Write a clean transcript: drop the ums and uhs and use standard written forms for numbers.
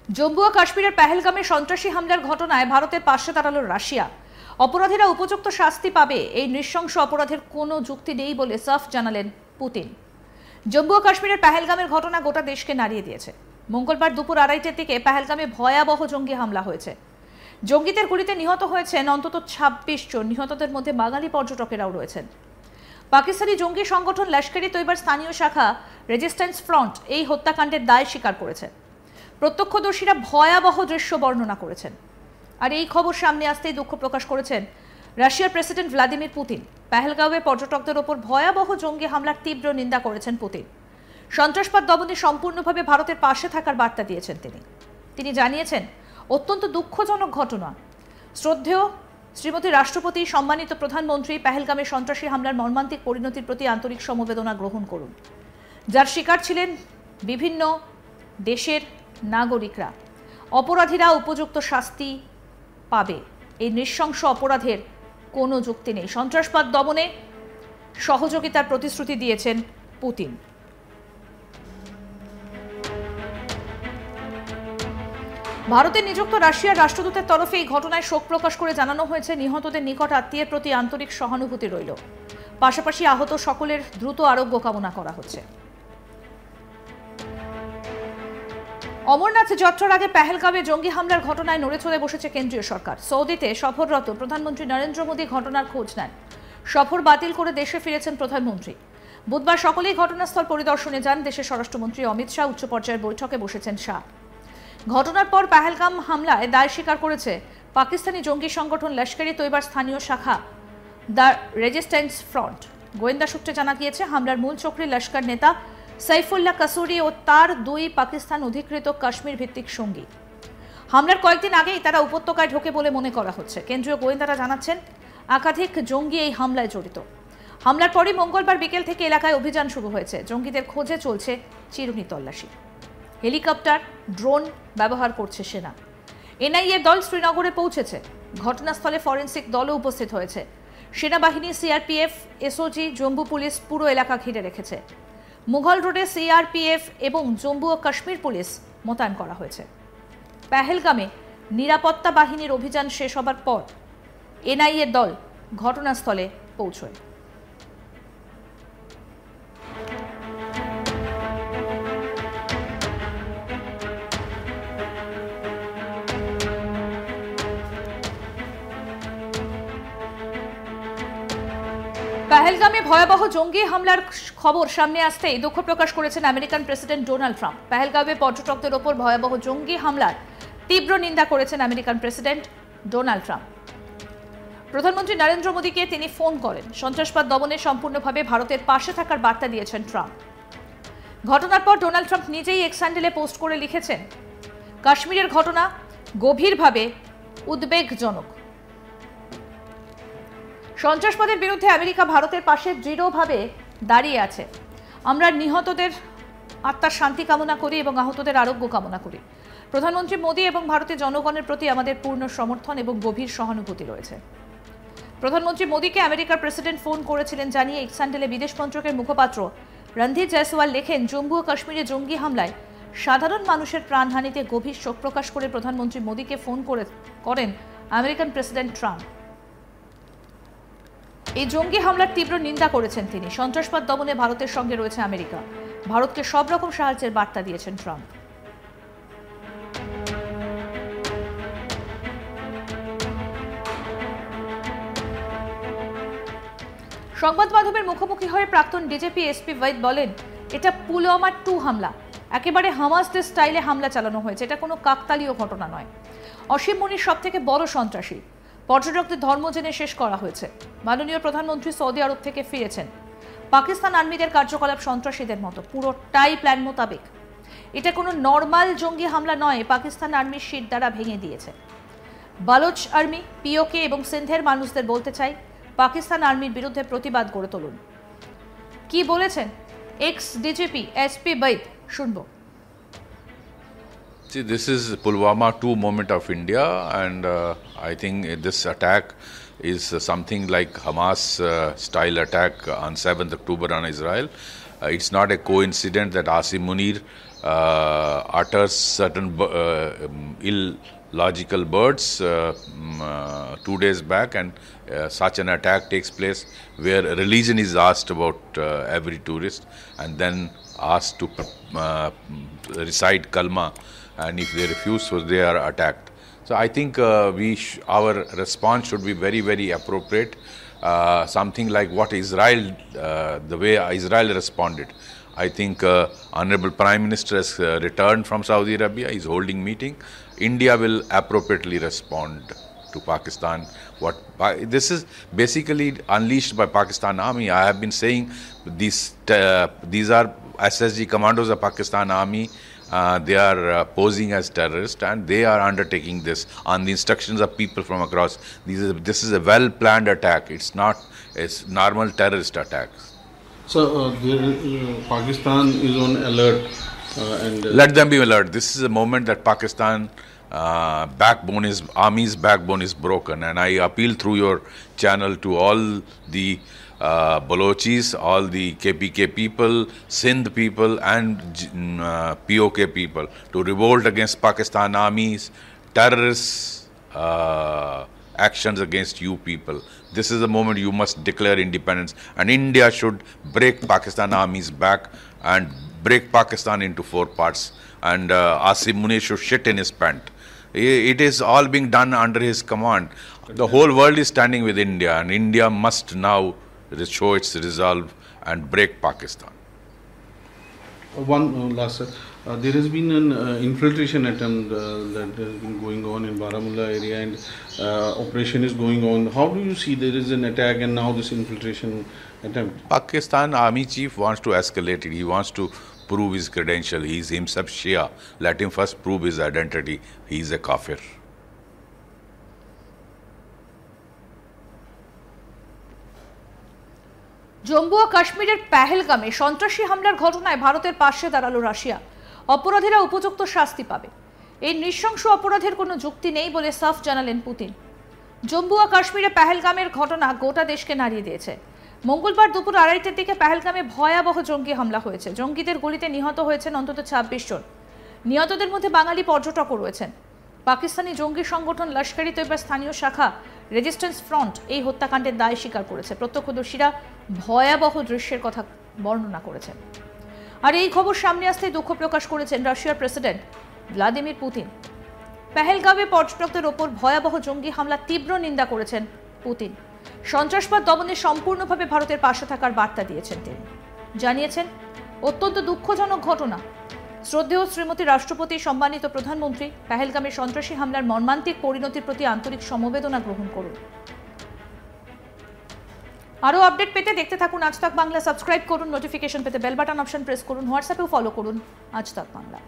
জম্মু ও কাশ্মীরের পেহেলগামে সন্ত্রাসী হামলার ঘটনায় ভারতের পাশে দাঁড়ালো রাশিয়া। অপরাধীরা উপযুক্ত শাস্তি পাবে, এই নৃশংস অপরাধের কোনো যুক্তি নেই বলে সাফ জানালেন পুতিন। জম্মু ও কাশ্মীরের পেহেলগামের ঘটনা গোটা দেশকে নাড়িয়ে দিয়েছে। মঙ্গলবার দুপুর 2:30টার দিকে পেহেলগামে ভয়াবহ জঙ্গি হামলা হয়েছে। জঙ্গিদের গুলিতে নিহত হয়েছেন অন্তত 26 জন। নিহতদের মধ্যে বাঙালি পর্যটকেরাও রয়েছেন। পাকিস্তানি জঙ্গি সংগঠন লস্কর-ই-তৈয়বার স্থানীয় শাখা রেজিস্ট্যান্স ফ্রন্ট এই হত্যাকাণ্ডের দায় স্বীকার করেছে। প্রত্যক্ষদর্শীরা ভয়াবহ দৃশ্য বর্ণনা করেছেন। আর এই খবর সামনে আসতেই দুঃখ প্রকাশ করেছেন রাশিয়ার প্রেসিডেন্ট ভ্লাদিমির পুতিন। পেহেলগাঁওয়ে পর্যটকদের ওপর ভয়াবহ জঙ্গি হামলার তীব্র নিন্দা করেছেন পুতিন। সন্ত্রাসবাদ দমনে সম্পূর্ণভাবে ভারতের পাশে থাকার বার্তা দিয়েছেন তিনি জানিয়েছেন, অত্যন্ত দুঃখজনক ঘটনা। শ্রদ্ধেয় শ্রীমতী রাষ্ট্রপতি, সম্মানিত প্রধানমন্ত্রী, পেহেলগামে সন্ত্রাসী হামলার মর্মান্তিক পরিণতির প্রতি আন্তরিক সমবেদনা গ্রহণ করুন, যার শিকার ছিলেন বিভিন্ন দেশের নাগরিকরা। অপরাধীরা উপযুক্ত শাস্তি পাবে, এই নৃশংস অপরাধের কোনো যুক্তি নেই। সন্ত্রাসবাদ দমনে সহযোগিতার প্রতিশ্রুতি দিয়েছেন পুতিন। ভারতে নিযুক্ত রাশিয়ার রাষ্ট্রদূতের তরফে এই ঘটনায় শোক প্রকাশ করে জানানো হয়েছে, নিহতদের নিকট আত্মীয়ের প্রতি আন্তরিক সহানুভূতি রইল। পাশাপাশি আহত সকলের দ্রুত আরোগ্য কামনা করা হচ্ছে। অমরনাথ যাত্রার আগে পেহেলগামে জঙ্গি হামলার ঘটনায় নড়েচড়ে বসেছে কেন্দ্রীয় সরকার। সৌদিতে সফররত প্রধানমন্ত্রী নরেন্দ্র মোদী ঘটনার খোঁজ নেন। সফর বাতিল করে দেশে ফিরেছেন প্রধানমন্ত্রী। বুধবার সকলেই ঘটনাস্থল পরিদর্শনে যান দেশের স্বরাষ্ট্রমন্ত্রী অমিত শাহ। উচ্চ পর্যায়ের বৈঠকে বসেছেন শাহ। ঘটনার পর পেহেলগাম হামলায় দায় স্বীকার করেছে পাকিস্তানি জঙ্গি সংগঠন লস্কর-ই-তৈয়বার স্থানীয় শাখা দ্য রেজিস্ট্যান্স ফ্রন্ট। গোয়েন্দা সূত্রে জানা গিয়েছে, হামলার মূল চক্রী লস্কর নেতা সাইফুল্লাহ কাসুরি ও তার 2 পাকিস্তান অধিকৃত কাশ্মীর ভিত্তিক সঙ্গী। হামলার কয়েকদিন আগেই তারা উপত্যকায় ঢোকে বলে মনে করা হচ্ছে। কেন্দ্রীয় গোয়েন্দারা জানাচ্ছেন, একাধিক জঙ্গি এই হামলায় জড়িত। হামলার পরই মঙ্গলবার বিকেল থেকে এলাকায় অভিযান শুরু হয়েছে। জঙ্গিদের খোঁজে চলছে চিরুনি তল্লাশি। হেলিকপ্টার, ড্রোন ব্যবহার করছে সেনা। এনআইএ দল শ্রীনগরে পৌঁছেছে। ঘটনাস্থলে ফরেন্সিক দলও উপস্থিত হয়েছে। সেনাবাহিনী, সিআরপিএফ, এসওজি, জম্মু পুলিশ পুরো এলাকা ঘিরে রেখেছে। মুঘল রোডে সিআরপিএফ এবং জম্মু ও কাশ্মীর পুলিশ মোতায়েন করা হয়েছে। পেহেলগামে নিরাপত্তা বাহিনীর অভিযান শেষ হবার পর এনআইএ দল ঘটনাস্থলে পৌঁছয়। পেহেলগামে ভয়াবহ জঙ্গি হামলার খবর সামনে আসতেই দুঃখ প্রকাশ করেছেন আমেরিকান প্রেসিডেন্ট ডোনাল্ড ট্রাম্প। পেহেলগামে পর্যটকদের ওপর ভয়াবহ জঙ্গি হামলার তীব্র নিন্দা করেছেন আমেরিকান প্রেসিডেন্ট ডোনাল্ড ট্রাম্প। প্রধানমন্ত্রী নরেন্দ্র মোদীকে তিনি ফোন করেন। সন্ত্রাসবাদ দমনে সম্পূর্ণভাবে ভারতের পাশে থাকার বার্তা দিয়েছেন ট্রাম্প। ঘটনার পর ডোনাল্ড ট্রাম্প নিজেই এক্স হ্যান্ডেলে পোস্ট করে লিখেছেন, কাশ্মীরের ঘটনা গভীরভাবে উদ্বেগজনক। সন্ত্রাসবাদের বিরুদ্ধে আমেরিকা ভারতের পাশে দৃঢ়ভাবে দাঁড়িয়ে আছে। আমরা নিহতদের আত্মার শান্তি কামনা করি এবং আহতদের আরোগ্য কামনা করি। প্রধানমন্ত্রী মোদী এবং ভারতের জনগণের প্রতি আমাদের পূর্ণ সমর্থন এবং গভীর সহানুভূতি রয়েছে। প্রধানমন্ত্রী মোদীকে আমেরিকার প্রেসিডেন্ট ফোন করেছিলেন জানিয়ে এক্স হ্যান্ডেলে বিদেশ মন্ত্রকের মুখপাত্র রণধীর জয়সওয়াল লেখেন, জম্মু ও কাশ্মীরে জঙ্গি হামলায় সাধারণ মানুষের প্রাণহানিতে গভীর শোক প্রকাশ করে প্রধানমন্ত্রী মোদীকে ফোন করেন আমেরিকান প্রেসিডেন্ট ট্রাম্প। এই জঙ্গি হামলার তীব্র নিন্দা করেছেন তিনি। সন্ত্রাসবাদ দমনে ভারতের সঙ্গে রয়েছে আমেরিকা। ভারতকে সব রকম সাহায্যের বার্তা দিয়েছেন ট্রাম্প। সংবাদ মাধ্যমের মুখোমুখি হয়ে প্রাক্তন ডিজিপি এসপি বৈদ বলেন, এটা পুলওয়ামা 2 হামলা। একেবারে হামাসদের স্টাইলে হামলা চালানো হয়েছে। এটা কোনো কাকতালীয় ঘটনা নয়। অসীম মুনির সব থেকে বড় সন্ত্রাসী। পর্যটকদের ধর্ম জেনে শেষ করা হয়েছে। মাননীয় প্রধানমন্ত্রী সৌদি আরব থেকে ফিরেছেন। পাকিস্তান আর্মিদের কার্যকলাপ সন্ত্রাসীদের মতো, পুরোটাই প্ল্যান মোতাবেক। এটা কোনো নর্মাল জঙ্গি হামলা নয়। পাকিস্তান আর্মির শির দ্বারা ভেঙে দিয়েছে। বালোচ আর্মি, পিওকে এবং সিন্ধের মানুষদের বলতে চাই, পাকিস্তান আর্মির বিরুদ্ধে প্রতিবাদ গড়ে তুলুন। কি বলেছেন এক্স ডিজিপি এসপি বৈদ, শুনবো। See, this is Pulwama 2 moment of India, and I think this attack is something like Hamas style attack on 7th October on Israel. It's not a coincidence that Asim Munir utters certain illogical words 2 days back, and such an attack takes place where religion is asked about every tourist, and then asked to recite kalma, and if they refuse, so they are attacked. So I think our response should be very, very appropriate. Something like what Israel, the way Israel responded. I think Honorable Prime Minister has returned from Saudi Arabia, is holding meeting. India will appropriately respond to Pakistan. This is basically unleashed by Pakistan Army. I have been saying these are SSG commandos of Pakistan Army. They are posing as terrorists, and they are undertaking this on the instructions of people from across. This is a well-planned attack. It's not a normal terrorist attack. So Pakistan is on alert, and let them be alert. This is a moment that Pakistan army's backbone is broken, and I appeal through your channel to all the Balochis, all the KPK people, Sindh people, and POK people to revolt against Pakistan Army's terrorist actions against you people. This is the moment you must declare independence, and India should break Pakistan Army's back and break Pakistan into 4 parts, and Asim Munir should shit in his pant. It is all being done under his command. The whole world is standing with India, and India must now show its resolve and break Pakistan. One last, sir. There has been an infiltration attempt that has been going on in Baramulla area, and operation is going on. How do you see there is an attack and now this infiltration attempt? Pakistan Army Chief wants to escalate it. He wants to prove his credential. He is himself Shia. Let him first prove his identity. He is a kafir. Jammu ও কাশ্মীরের পেহেলগামে সন্ত্রাসী হামলার ঘটনায় ভারতের পাশে দাঁড়ালো Russia. অপরাধীরা উপযুক্ত শাস্তি পাবে। এই নৃশংস অপরাধের কোনো যুক্তি নেই বলে সাফ জানালেন পুতিন। জম্মু ও কাশ্মীরে পেহেলগামের ঘটনা গোটা দেশকে নাড়িয়ে দিয়েছে। মঙ্গলবার দুপুর 2:30টার দিকে পেহেলগামে ভয়াবহ জঙ্গি হামলা হয়েছে। জঙ্গিদের গুলিতে নিহত হয়েছেন অন্তত 26 জন। নিহতদের মধ্যে বাঙালি পর্যটকও রয়েছেন। পাকিস্তানি জঙ্গি সংগঠন লস্কর ই তৈয়বার স্থানীয় শাখা রেজিস্ট্যান্স ফ্রন্ট এই হত্যাকাণ্ডের দায় স্বীকার করেছে। প্রত্যক্ষদর্শীরা ভয়াবহ দৃশ্যের কথা বর্ণনা করেছেন। আর এই খবর সামনে আসতে দুঃখ প্রকাশ করেছেন রাশিয়ার প্রেসিডেন্ট ভ্লাদিমির পুতিন। পেহেলগামে পর্যটকদের ওপর ভয়াবহ জঙ্গি হামলা তীব্র নিন্দা করেছেন পুতিন। সন্ত্রাসবাদ দমনে সম্পূর্ণভাবে ভারতের পাশে থাকার বার্তা দিয়েছেন তিনি। জানিয়েছেন, অত্যন্ত দুঃখজনক ঘটনা। শ্রদ্ধেয় শ্রীমতী রাষ্ট্রপতি, সম্মানিত প্রধানমন্ত্রী, পেহেলগামের সন্ত্রাসী হামলার মর্মান্তিক পরিণতির প্রতি আন্তরিক সমবেদনা গ্রহণ করুন। আরও আপডেট পেতে দেখতে থাকুন আজ তাক বাংলা। সাবস্ক্রাইব করুন, নোটিফিকেশন পেতে বেল বাটন অপশন প্রেস করুন, হোয়াটসঅ্যাপেও ফলো করুন আজ তাক বাংলা।